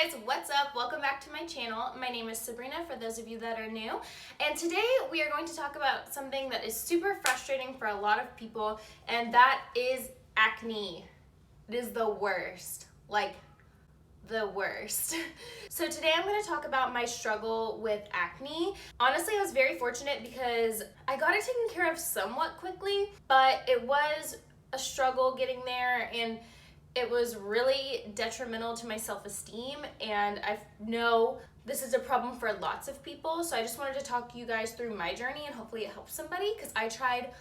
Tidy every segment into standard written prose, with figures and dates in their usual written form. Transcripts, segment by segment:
Hey guys, what's up? Welcome back to my channel. My name is Sabrina for those of you that are new. And today we are going to talk about something that is super frustrating for a lot of people, and that is acne. It is the worst. Like, the worst. So today I'm going to talk about my struggle with acne. Honestly, I was very fortunate because I got it taken care of somewhat quickly, but it was a struggle getting there, and it was really detrimental to my self-esteem, and I know this is a problem for lots of people, so I just wanted to talk you guys through my journey and hopefully it helps somebody, because I tried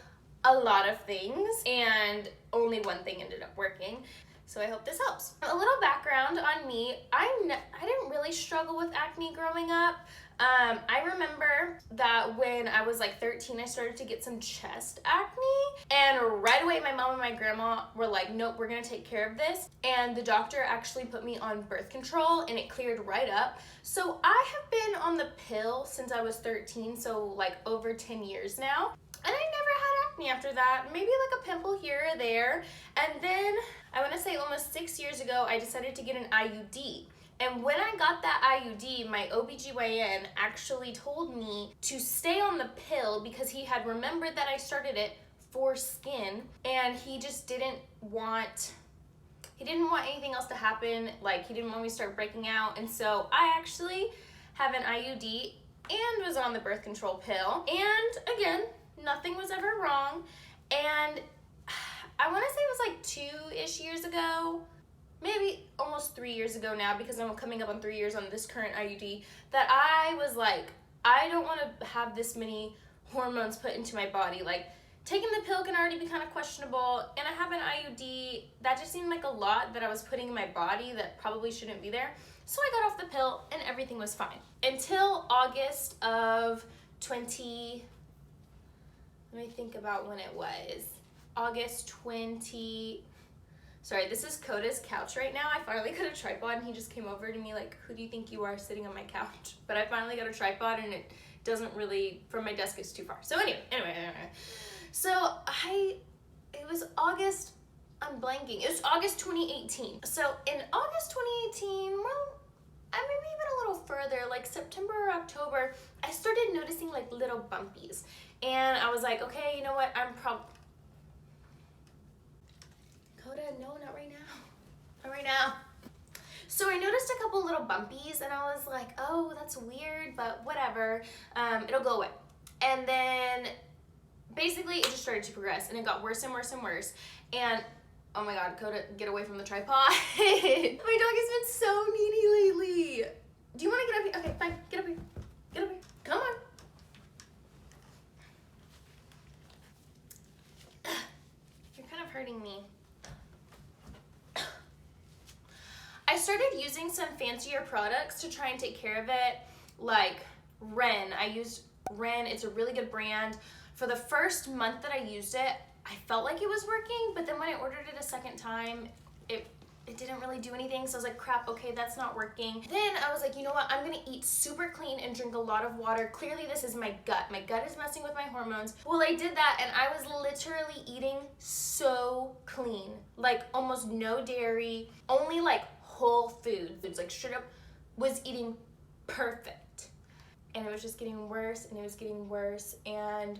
a lot of things and only one thing ended up working. So I hope this helps. A little background on me. I didn't really struggle with acne growing up. I remember that when I was like 13, I started to get some chest acne, and right away my mom and my grandma were like, nope, we're gonna take care of this. And the doctor actually put me on birth control and it cleared right up. So I have been on the pill since I was 13, so like over 10 years now. And I never had acne after that, maybe like a pimple here or there. And then I want to say almost 6 years ago, I decided to get an IUD. And when I got that IUD, my OBGYN actually told me to stay on the pill because he had remembered that I started it for skin, and he just didn't want anything else to happen. Like, he didn't want me to start breaking out. And so I actually have an IUD and was on the birth control pill. And again, nothing was ever wrong. And I want to say it was like 2-ish years ago, maybe almost 3 years ago now, because I'm coming up on 3 years on this current IUD, that I was like, I don't want to have this many hormones put into my body. Like, taking the pill can already be kind of questionable, and I have an IUD. That just seemed like a lot that I was putting in my body that probably shouldn't be there. So I got off the pill and everything was fine. Until August of let me think about when it was. August 20, sorry, this is Coda's couch right now. I finally got a tripod and he just came over to me like, who do you think you are sitting on my couch? But I finally got a tripod and it doesn't really, from my desk it's too far. So anyway. So it was August, I'm blanking. It was August 2018. So in August 2018, well, maybe even a little further, like September or October, I started noticing like little bumpies. And I was like, okay, you know what, Coda, no, not right now. Not right now. So I noticed a couple little bumpies and I was like, oh, that's weird, but whatever, it'll go away. And then basically it just started to progress and it got worse and worse and worse. And oh my God, Coda, get away from the tripod. My dog has been so needy lately. Do you want to get up here? Okay, fine, get up here. Get up here, come on. You're kind of hurting me. I started using some fancier products to try and take care of it, like Ren. I used Ren, it's a really good brand. For the first month that I used it, I felt like it was working, but then when I ordered it a second time, it didn't really do anything, so I was like, crap, okay, that's not working. Then I was like, you know what, I'm gonna eat super clean and drink a lot of water. Clearly this is my gut. My gut is messing with my hormones. Well, I did that and I was literally eating so clean. Like almost no dairy, only like whole foods, like straight up was eating perfect. And it was just getting worse and it was getting worse, and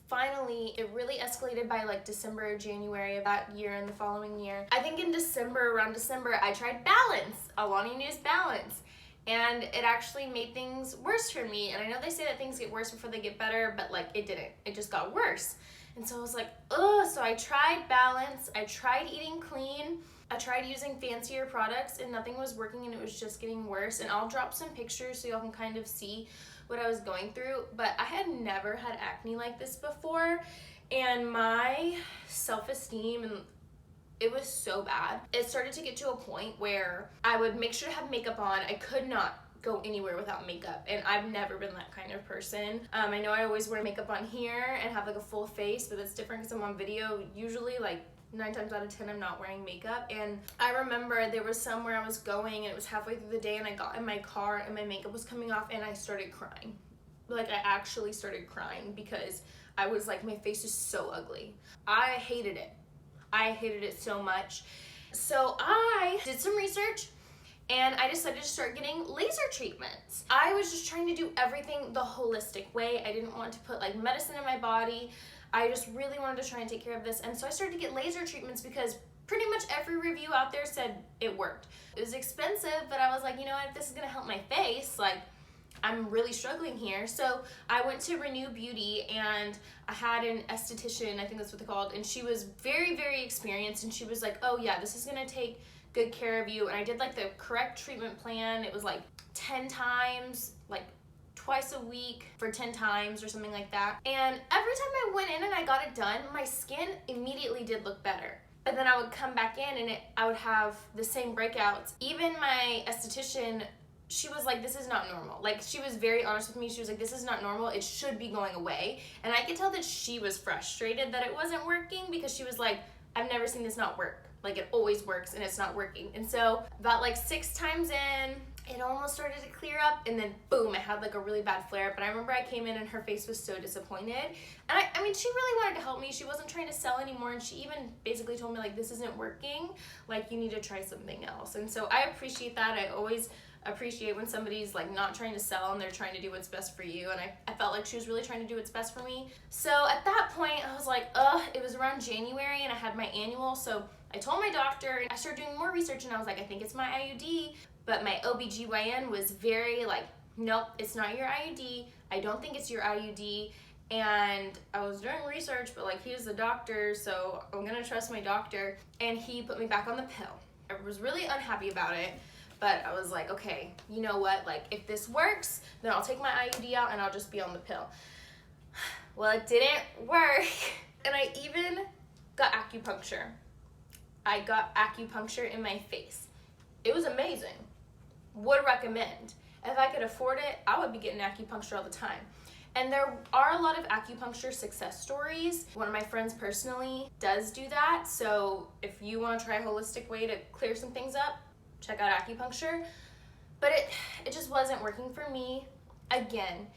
finally, it really escalated by like December or January of that year and the following year. I think in around December, I tried Balance, ALANI News Balance, and it actually made things worse for me. And I know they say that things get worse before they get better, but like it didn't. It just got worse. And so I was like, ugh. So I tried Balance, I tried eating clean, I tried using fancier products, and nothing was working and it was just getting worse. And I'll drop some pictures so y'all can kind of see what I was going through, but I had never had acne like this before, and my self-esteem, and it was so bad. It started to get to a point where I would make sure to have makeup on. I could not go anywhere without makeup, and I've never been that kind of person. I know I always wear makeup on here and have like a full face, but that's different because I'm on video. Usually like 9 times out of 10 I'm not wearing makeup. And I remember there was somewhere I was going and it was halfway through the day and I got in my car and my makeup was coming off and I started crying. Like, I actually started crying because I was like, my face is so ugly. I hated it. I hated it so much. So I did some research and I decided to start getting laser treatments. I was just trying to do everything the holistic way. I didn't want to put like medicine in my body. I just really wanted to try and take care of this. And so I started to get laser treatments because pretty much every review out there said it worked. It was expensive, but I was like, you know what, if this is gonna help my face, like, I'm really struggling here. So I went to Renew Beauty, and I had an esthetician, I think that's what they're called, and she was very, very experienced, and she was like, oh yeah, this is gonna take good care of you. And I did like the correct treatment plan. It was like 10 times, like twice a week for 10 times or something like that. And every time I went in and I got it done, my skin immediately did look better. And then I would come back in and I would have the same breakouts. Even my esthetician, she was like, this is not normal. Like, she was very honest with me. She was like, this is not normal. It should be going away. And I could tell that she was frustrated that it wasn't working, because she was like, I've never seen this not work. Like, it always works and it's not working. And so about like 6 times in, it almost started to clear up, and then boom, it had like a really bad flare. But I remember I came in and her face was so disappointed. And I mean, she really wanted to help me. She wasn't trying to sell anymore, and she even basically told me like, this isn't working, like you need to try something else. And so I appreciate that. I always appreciate when somebody's like not trying to sell and they're trying to do what's best for you. And I felt like she was really trying to do what's best for me. So at that point I was like, it was around January and I had my annual. So I told my doctor, I started doing more research, and I was like, I think it's my IUD. But my OBGYN was very like, nope, it's not your IUD. I don't think it's your IUD. And I was doing research, but like, he was the doctor, so I'm gonna trust my doctor. And he put me back on the pill. I was really unhappy about it, but I was like, okay, you know what? Like, if this works, then I'll take my IUD out and I'll just be on the pill. Well, it didn't work. And I even got acupuncture. I got acupuncture in my face. It was amazing. Would recommend. If I could afford it, I would be getting acupuncture all the time. And there are a lot of acupuncture success stories. One of my friends personally does do that. So if you want to try a holistic way to clear some things up, check out acupuncture. But it just wasn't working for me again.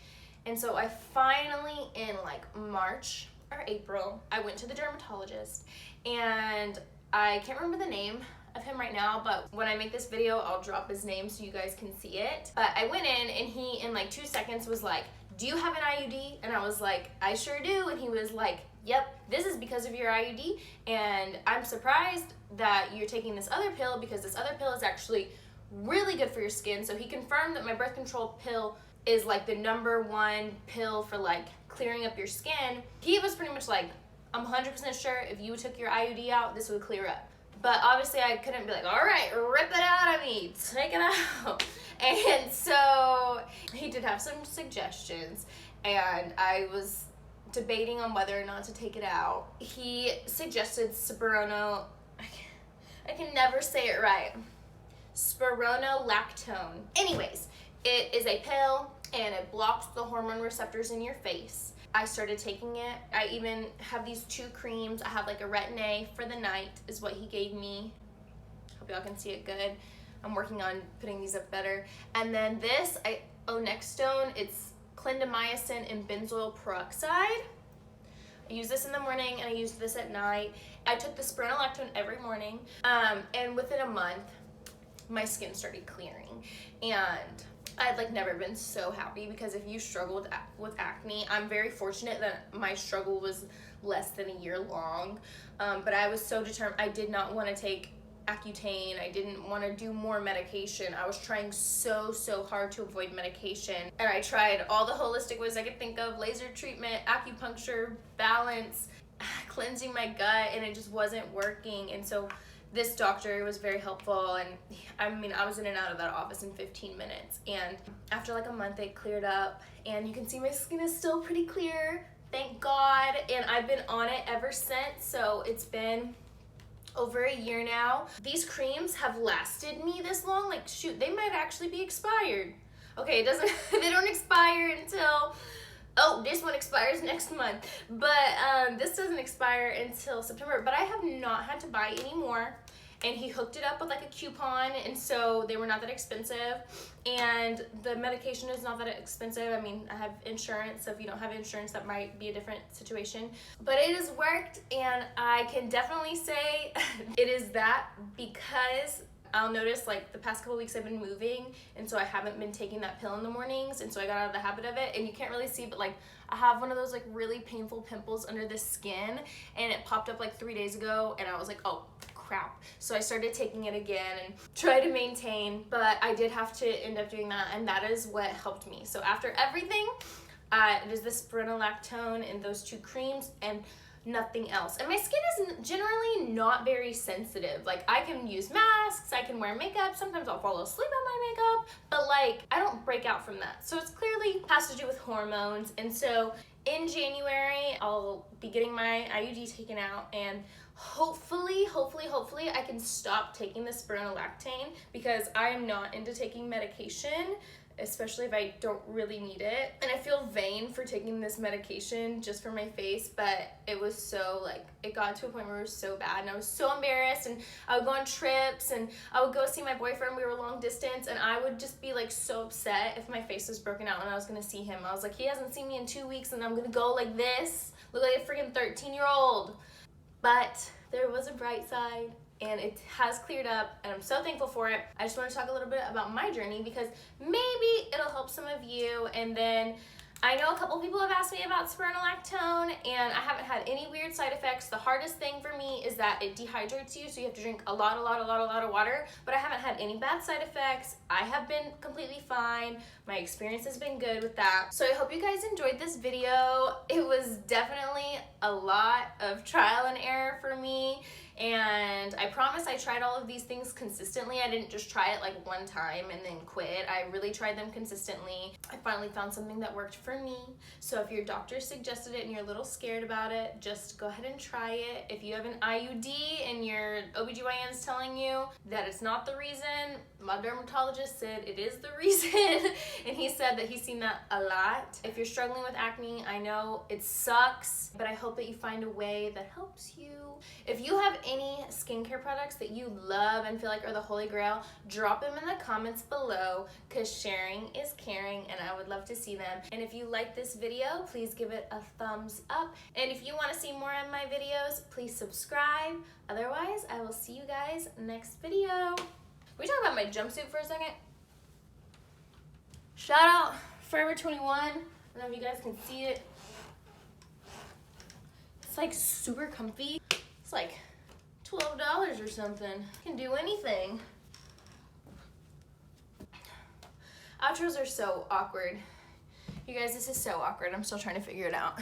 And so I finally, in like March or April, I went to the dermatologist, and I can't remember the name of him right now, but when I make this video, I'll drop his name so you guys can see it. But I went in, and he, in like 2 seconds, was like, do you have an IUD? And I was like, I sure do. And he was like, yep, this is because of your IUD, and I'm surprised that you're taking this other pill, because this other pill is actually really good for your skin. So he confirmed that my birth control pill is like the #1 pill for like clearing up your skin. He was pretty much like, I'm 100% sure if you took your IUD out, this would clear up. But obviously I couldn't be like, all right, rip it out of me, take it out. And so he did have some suggestions, and I was debating on whether or not to take it out. He suggested spironolactone. I can never say it right. Spironolactone. Anyways, it is a pill, and it blocks the hormone receptors in your face. I started taking it. I even have these 2 creams. I have like a Retin-A for the night is what he gave me. Hope y'all can see it good. I'm working on putting these up better. And then this, Nextone, it's clindamycin and benzoyl peroxide. I use this in the morning and I use this at night. I took the spironolactone every morning, and within a month, my skin started clearing. And I'd like never been so happy, because if you struggled with acne, I'm very fortunate that my struggle was less than a year long. But I was so determined. I did not want to take Accutane. I didn't want to do more medication. I was trying so hard to avoid medication. And I tried all the holistic ways I could think of: laser treatment, acupuncture, balance, cleansing my gut, and it just wasn't working. And so this doctor was very helpful, and I mean, I was in and out of that office in 15 minutes. And after like a month, it cleared up, and you can see my skin is still pretty clear, thank God. And I've been on it ever since, so it's been over a year now. These creams have lasted me this long. Like, shoot, they might actually be expired. Okay, they don't expire until, this one expires next month, but this doesn't expire until September. But I have not had to buy any more, and he hooked it up with like a coupon, and so they were not that expensive, and the medication is not that expensive. I mean, I have insurance, so if you don't have insurance, that might be a different situation. But it has worked, and I can definitely say it is that, because I'll notice like the past couple weeks I've been moving, and so I haven't been taking that pill in the mornings, and so I got out of the habit of it. And you can't really see, but like I have one of those like really painful pimples under the skin, and it popped up like 3 days ago, and I was like, oh crap. So I started taking it again and try to maintain, but I did have to end up doing that, and that is what helped me. So after everything, it is the spironolactone and those 2 creams and nothing else. And my skin is generally not very sensitive. Like I can use masks, I can wear makeup, sometimes I'll fall asleep on my makeup, but like I don't break out from that. So it's clearly has to do with hormones. And so in January, I'll be getting my IUD taken out, and hopefully I can stop taking the spironolactone, because I am not into taking medication, especially if I don't really need it. And I feel vain for taking this medication just for my face, but it was so like, it got to a point where it was so bad, and I was so embarrassed, and I would go on trips, and I would go see my boyfriend, we were long distance, and I would just be like so upset if my face was broken out and I was gonna see him. I was like, he hasn't seen me in 2 weeks, and I'm gonna go like this, look like a freaking 13-year-old. But there was a bright side, and it has cleared up, and I'm so thankful for it. I just want to talk a little bit about my journey, because maybe it'll help some of you. And then I know a couple people have asked me about spironolactone, and I haven't had any weird side effects. The hardest thing for me is that it dehydrates you, so you have to drink a lot of water, but I haven't had any bad side effects. I have been completely fine. My experience has been good with that. So I hope you guys enjoyed this video. It was definitely a lot of trial and error for me, and I promise I tried all of these things consistently. I didn't just try it like one time and then quit. I really tried them consistently. I finally found something that worked for me. So if your doctor suggested it and you're a little scared about it, just go ahead and try it. If you have an IUD and your OBGYN is telling you that it's not the reason, my dermatologist said it is the reason, and he said that he's seen that a lot. If you're struggling with acne, I know it sucks, but I hope that you find a way that helps you. If you have any skincare products that you love and feel like are the holy grail, drop them in the comments below, because sharing is caring, and I would love to see them. And if you like this video, please give it a thumbs up. And if you want to see more of my videos, please subscribe. Otherwise, I will see you guys next video. Can we talk about my jumpsuit for a second? Shout out Forever 21. I don't know if you guys can see it. It's like super comfy. It's like $12 or something. Can do anything. Outros are so awkward. You guys, this is so awkward. I'm still trying to figure it out.